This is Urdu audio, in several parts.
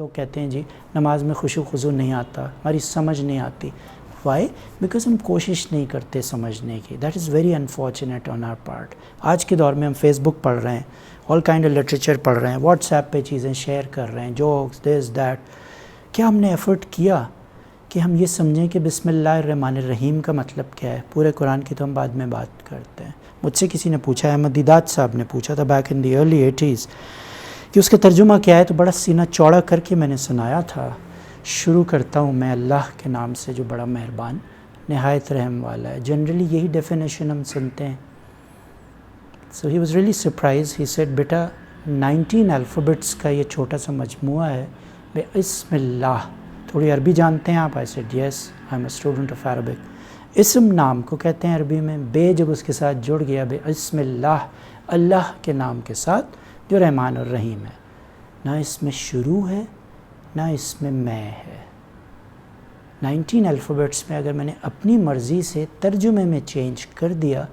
لوگ کہتے ہیں جی نماز میں خشوع خضوع نہیں آتا، ہماری سمجھ نہیں آتی. وائی؟ بیکاز ہم کوشش نہیں کرتے سمجھنے کی. That is very unfortunate on are part. آج کے دور میں ہم فیس بک پڑھ رہے ہیں، آل کائنڈ آف لٹریچر پڑھ رہے ہیں، واٹس ایپ پہ چیزیں شیئر کر رہے ہیں، جوکس دس دیٹ. کیا ہم نے ایفرٹ کیا کہ ہم یہ سمجھیں کہ بسم اللہ الرحمن الرحیم کا مطلب کیا ہے؟ پورے قرآن کی تو ہم بعد میں بات کرتے ہیں. مجھ سے کسی نے پوچھا، احمد دیدات صاحب نے پوچھا تھا back in the early 80s کہ اس کا ترجمہ کیا ہے، تو بڑا سینہ چوڑا کر کے میں نے سنایا تھا. شروع کرتا ہوں میں اللہ کے نام سے جو بڑا مہربان نہایت رحم والا ہے. جنرلی یہی ڈیفینیشن ہم سنتے ہیں. So he was really surprise. He said بیٹا 19 الفابیٹس کا یہ چھوٹا سا مجموعہ ہے بسم اللہ. تھوڑی عربی جانتے ہیں آپ؟ I said yes, I am a student of Arabic. اسم نام کو کہتے ہیں عربی میں، بے جب اس کے ساتھ جڑ گیا، بسم اللہ، اللہ کے نام کے ساتھ جو رحمان الرحیم ہے. نہ اس میں شروع ہے نہ اس میں ہے. 19 الفابیٹس میں اگر میں نے اپنی مرضی سے ترجمے میں چینج کر دیا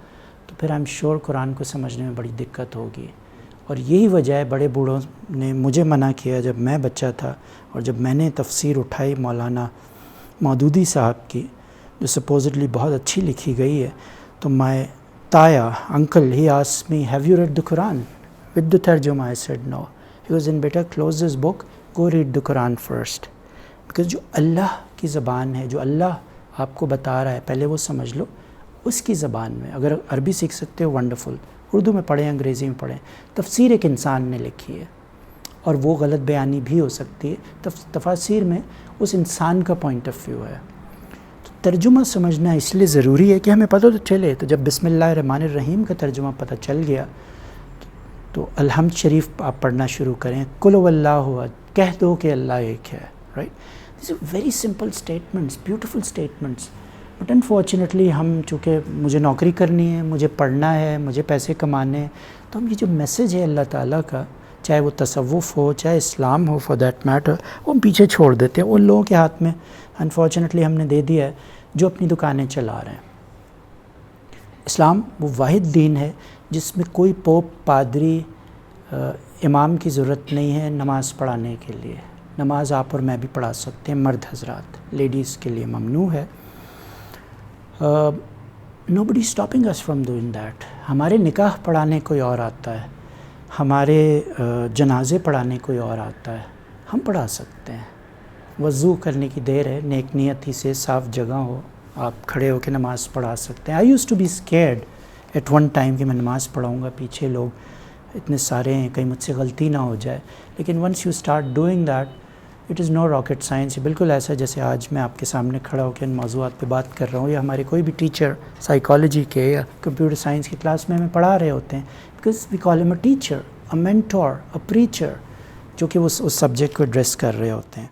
تو پھر آئی ایم شیور قرآن کو سمجھنے میں بڑی دقت ہوگی. اور یہی وجہ ہے بڑے بوڑھوں نے مجھے منع کیا جب میں بچہ تھا، اور جب میں نے تفسیر اٹھائی مولانا مودودی صاحب کی جو سپوزڈلی بہت اچھی لکھی گئی ہے، تو مائی تایا uncle he asked me have you read the Quran with the ترجمہ؟ I said no. He was in بیٹا close this book, go read the Quran first. Because جو اللہ کی زبان ہے، جو اللہ آپ کو بتا رہا ہے، پہلے وہ سمجھ لو اس کی زبان میں. اگر عربی سیکھ سکتے ہو ونڈرفل، اردو میں پڑھیں، انگریزی میں پڑھیں. تفسیر ایک انسان نے لکھی ہے اور وہ غلط بیانی بھی ہو سکتی ہے. تفاسیر میں اس انسان کا پوائنٹ آف ویو ہے. تو ترجمہ سمجھنا اس لیے ضروری ہے کہ ہمیں پتہ تو چلے. تو جب بسم اللہ الرحمن الرحیم کا ترجمہ پتہ چل گیا تو الحمد شریف آپ پڑھنا شروع کریں. قل هو اللہ احد، کہہ دو کہ اللہ ایک ہے. Right? These are very simple statements, beautiful statements. But unfortunately ہم چونکہ مجھے نوکری کرنی ہے، مجھے پڑھنا ہے، مجھے پیسے کمانے ہیں، تو ہم یہ جو میسیج ہے اللہ تعالیٰ کا، چاہے وہ تصوف ہو چاہے اسلام ہو فار دیٹ میٹر، وہ ہم پیچھے چھوڑ دیتے ہیں. ان لوگوں کے ہاتھ میں انفارچونیٹلی ہم نے دے دیا ہے جو اپنی دکانیں چلا رہے ہیں. اسلام وہ واحد دین ہے جس میں کوئی پوپ، پادری، امام کی ضرورت نہیں ہے نماز پڑھانے کے لیے. نماز آپ اور میں بھی پڑھا سکتے ہیں، مرد حضرات، لیڈیز کے لیے ممنوع ہے. nobody is stopping us from doing that. ہمارے نکاح پڑھانے کوئی اور آتا ہے، ہمارے جنازے پڑھانے کوئی اور آتا ہے، ہم پڑھا سکتے ہیں. وضو کرنے کی دیر ہے، نیک نیتی سے صاف جگہ ہو، آپ کھڑے ہو کے نماز پڑھا سکتے ہیں. I used to be scared at one time کہ میں نماز پڑھاؤں گا، پیچھے لوگ اتنے سارے ہیں، کہیں مجھ سے غلطی نہ ہو جائے. لیکن once you start doing that, it is no rocket science. یہ بالکل ایسا جیسے آج میں آپ کے سامنے کھڑا ہو کے ان موضوعات پہ بات کر رہا ہوں، یا ہمارے کوئی بھی ٹیچر سائیکالوجی کے یا کمپیوٹر سائنس کی کلاس میں ہمیں پڑھا رہے ہوتے ہیں. Because we call him a teacher, a mentor, a preacher، جو کہ اس سبجیکٹ کو ایڈریس کر رہے ہوتے ہیں.